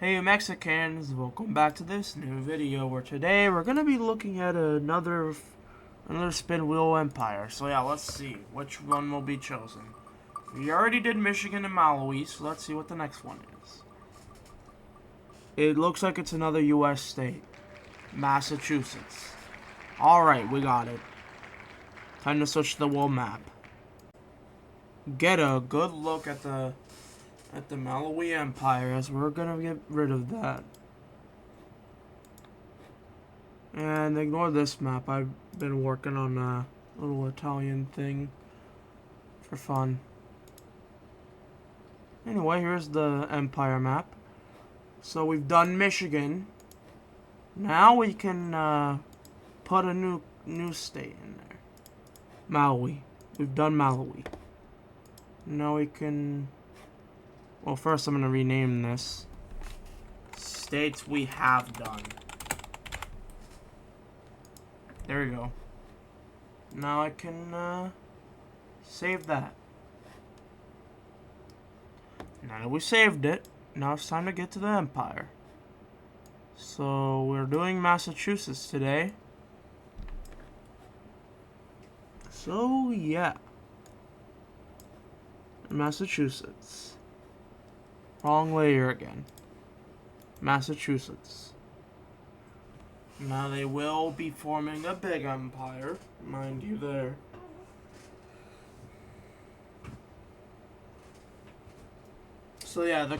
Hey Mexicans, welcome back to this new video where today we're going to be looking at another spin wheel empire. So yeah, let's see which one will be chosen. We already did Michigan and Malawi, so let's see what the next one is. It looks like it's another US state. Massachusetts. Alright, we got it. Time to switch to the world map. Get a good look at the Malawi Empire, as we're gonna get rid of that. And ignore this map. I've been working on a little Italian thing for fun. Anyway, here's the Empire map. So we've done Michigan. Now we can put a new state in there. Malawi. We've done Malawi. Now we can... Well, first I'm going to rename this. States we have done. There we go. Now I can save that. Now that we saved it, now it's time to get to the Empire. So we're doing Massachusetts today. So yeah. Massachusetts. Wrong layer again. Massachusetts. Now they will be forming a big empire, mind you there. So yeah, the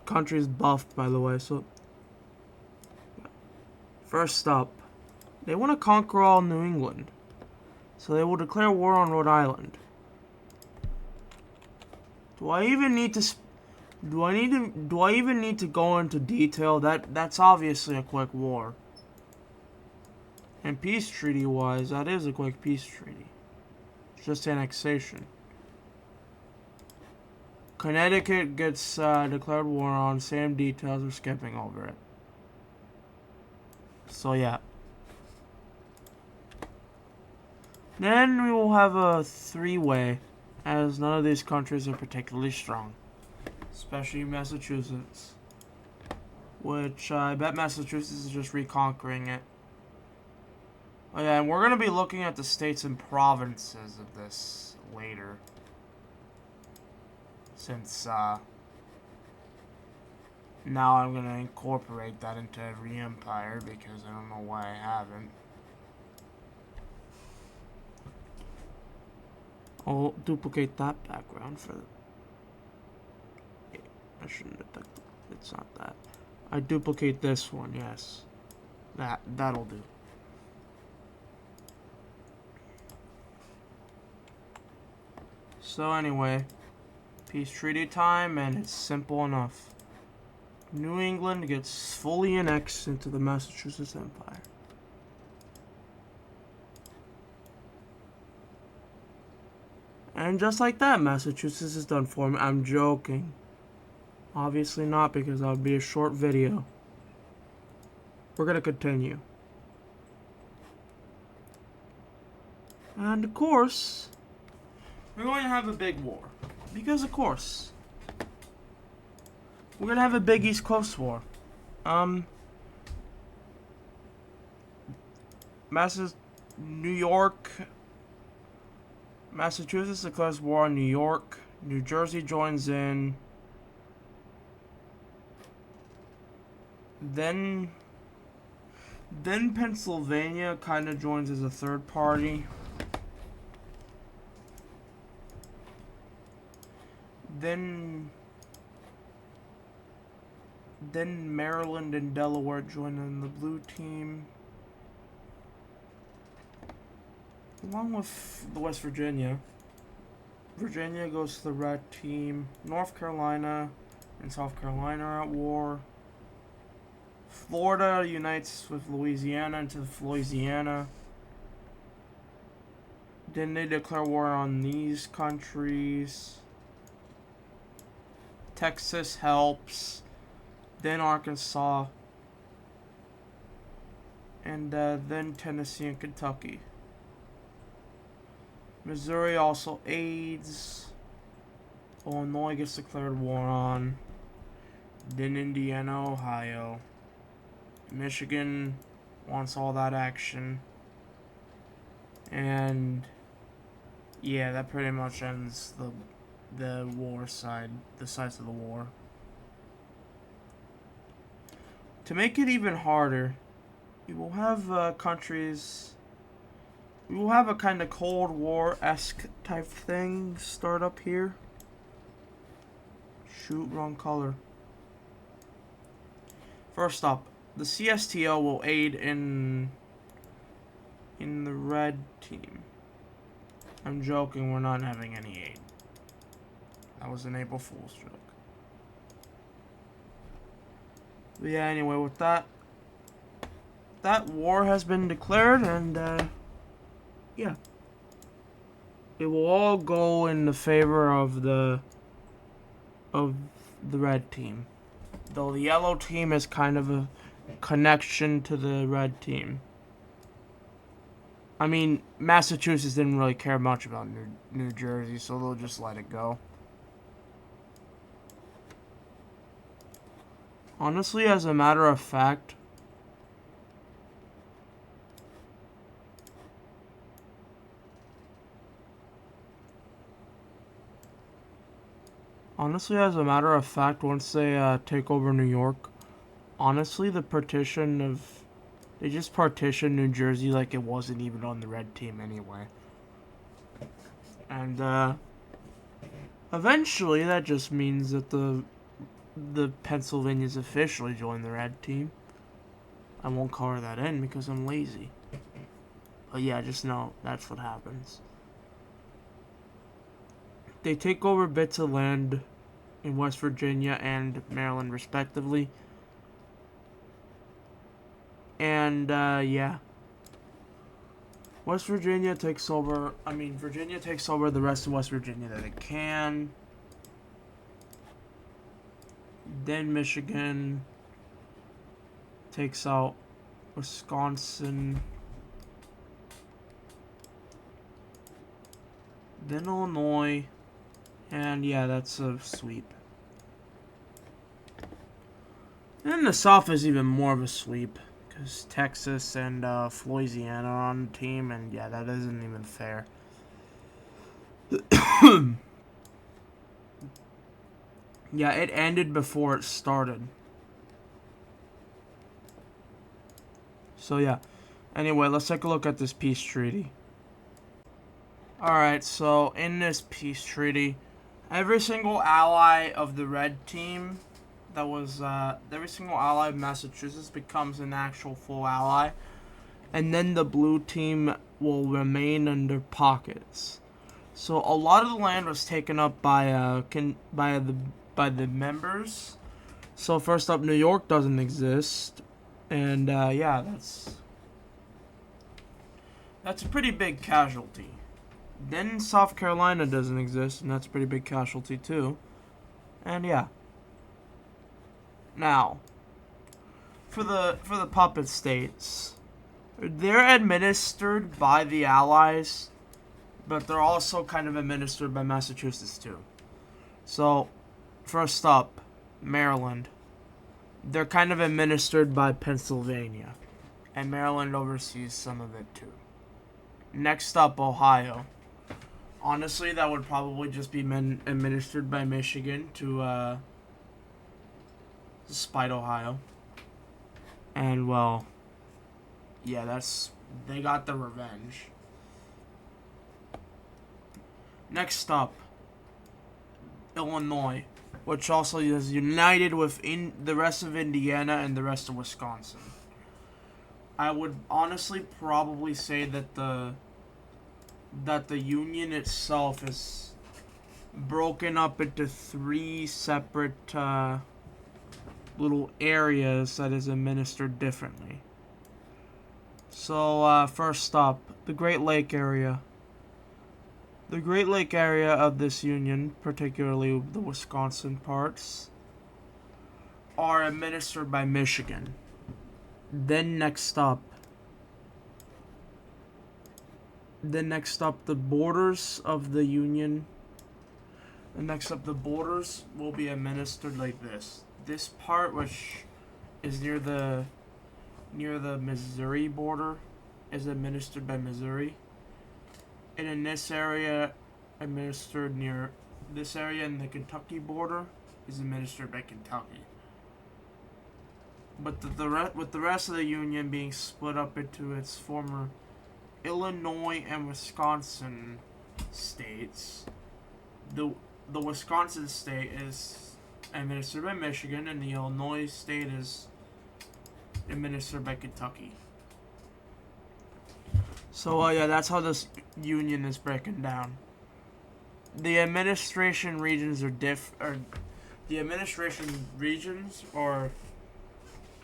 country's buffed, by the way. So first up, they want to conquer all New England. So they will declare war on Rhode Island. Do I even need to go into detail? That's obviously a quick war. And peace treaty wise, that is a quick peace treaty. It's just annexation. Connecticut gets declared war on. Same details, we're skipping over it. So yeah. Then we will have a three-way, as none of these countries are particularly strong. Especially Massachusetts. Which I bet Massachusetts is just reconquering it. Oh yeah, and we're going to be looking at the states and provinces of this later. Since now I'm going to incorporate that into every empire because I don't know why I haven't. I'll duplicate that background for the... I shouldn't have done... It's not that. I duplicate this one, yes. That'll do. So anyway, peace treaty time, and it's simple enough. New England gets fully annexed into the Massachusetts Empire. And just like that, Massachusetts is done for me. I'm joking. Obviously not, because that would be a short video. We're gonna continue. And of course, we're going to have a big war. Because of course. We're gonna have a big East Coast war. New York... Massachusetts declares war on New York. New Jersey joins in. Then Pennsylvania kind of joins as a third party. Then Maryland and Delaware join in the blue team. Along with the West Virginia. Virginia goes to the red team. North Carolina and South Carolina are at war. Florida unites with Louisiana into Louisiana. Then they declare war on these countries. Texas helps. Then Arkansas. And then Tennessee and Kentucky. Missouri also aids. Illinois gets declared war on. Then Indiana, Ohio. Michigan wants all that action. And yeah, that pretty much ends the war side, the sides of the war. To make it even harder, we will have countries. We will have a kind of Cold War-esque type thing start up here. Shoot, wrong color. First up, the CSTO will aid in the red team. I'm joking, we're not having any aid. That was an April Fool's joke. But yeah, anyway, with that war has been declared, and yeah. It will all go in the favor of the red team. Though the yellow team is kind of a connection to the red team. I mean, Massachusetts didn't really care much about New Jersey, so they'll just let it go. Honestly, as a matter of fact, once they take over New York, honestly, they just partitioned New Jersey like it wasn't even on the red team anyway. And eventually that just means that the Pennsylvanians officially joined the red team. I won't color that in because I'm lazy. But yeah, just know that's what happens. They take over bits of land in West Virginia and Maryland respectively. And yeah. Virginia takes over the rest of West Virginia that it can. Then Michigan takes out Wisconsin. Then Illinois. And yeah, that's a sweep. And then the South is even more of a sweep. Because Texas and Louisiana are on the team. And yeah, that isn't even fair. Yeah, it ended before it started. So yeah. Anyway, let's take a look at this peace treaty. Alright, so in this peace treaty, every single ally of the red team every single ally of Massachusetts becomes an actual full ally. And then the blue team will remain under pockets. So a lot of the land was taken up by the members. So first up, New York doesn't exist, and yeah, that's a pretty big casualty. Then South Carolina doesn't exist, and that's a pretty big casualty too. And yeah. Now, for the puppet states, they're administered by the Allies, but they're also kind of administered by Massachusetts too. So, first up, Maryland. They're kind of administered by Pennsylvania, and Maryland oversees some of it too. Next up, Ohio. Honestly, that would probably just be administered by Michigan to spite Ohio. And well, yeah, they got the revenge. Next up, Illinois, which also is united with the rest of Indiana and the rest of Wisconsin. I would honestly probably say that the Union itself is broken up into 3 separate little areas that is administered differently. So, first up, the Great Lake area. The Great Lake area of this Union, particularly the Wisconsin parts, are administered by Michigan. Then next up, the borders of the Union. And next up, the borders will be administered like this. this part, which is near the Missouri border, is administered by Missouri. And in this area, administered near this area in the Kentucky border, is administered by Kentucky. But with the rest of the Union being split up into its former Illinois and Wisconsin states, the Wisconsin state is administered by Michigan, and the Illinois state is administered by Kentucky. So, yeah, that's how this union is breaking down. The administration regions are the administration regions are,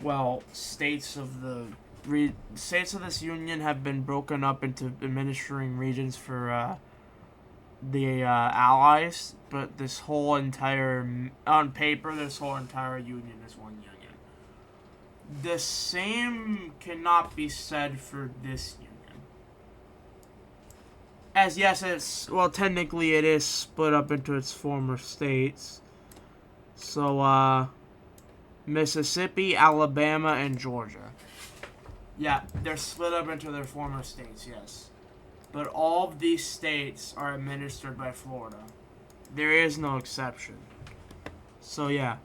well, states of this union have been broken up into administering regions for the allies, but this whole entire, on paper, this whole entire union is one union. The same cannot be said for this union. As yes, technically it is split up into its former states. So, Mississippi, Alabama, and Georgia. Yeah, they're split up into their former states, yes. But all of these states are administered by Florida. There is no exception. So, yeah.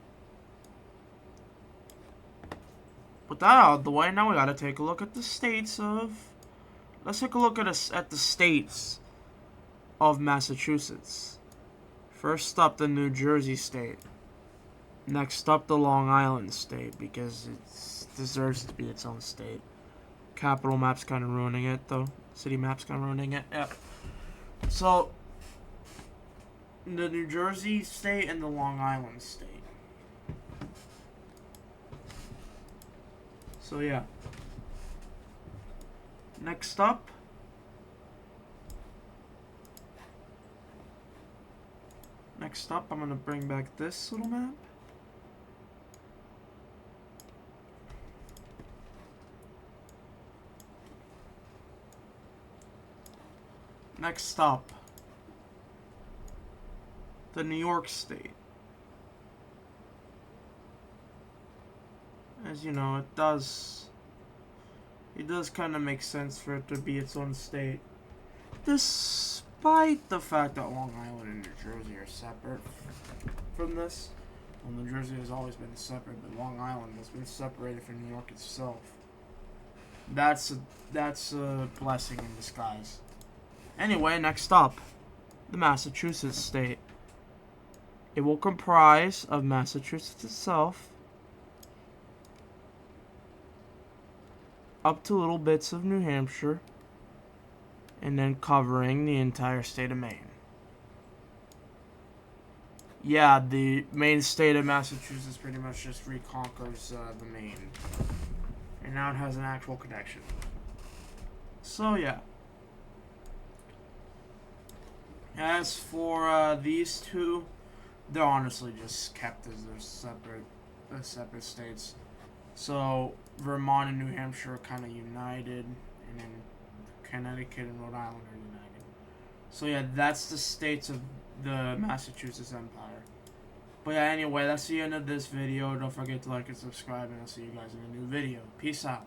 With that out of the way, now we gotta take a look at the states of... Let's take a look at the states of Massachusetts. First up, the New Jersey state. Next up, the Long Island state, because it deserves to be its own state. Capital map's kind of ruining it, though. City map's kind of ruining it. Yep. So, the New Jersey state and the Long Island state. So, yeah. Next up, I'm going to bring back this little map. Next up, the New York state. As you know, it does kind of make sense for it to be its own state, despite the fact that Long Island and New Jersey are separate from this. Well, New Jersey has always been separate, but Long Island has been separated from New York itself. That's a blessing in disguise. Anyway, next up, the Massachusetts state. It will comprise of Massachusetts itself, up to little bits of New Hampshire, and then covering the entire state of Maine. Yeah, the main state of Massachusetts pretty much just reconquers the Maine, and now it has an actual connection. So, yeah. As for these two, they're honestly just kept as their separate states. So Vermont and New Hampshire are kind of united, and then Connecticut and Rhode Island are united. So yeah, that's the states of the Massachusetts Empire. But yeah, anyway, that's the end of this video. Don't forget to like and subscribe, and I'll see you guys in a new video. Peace out.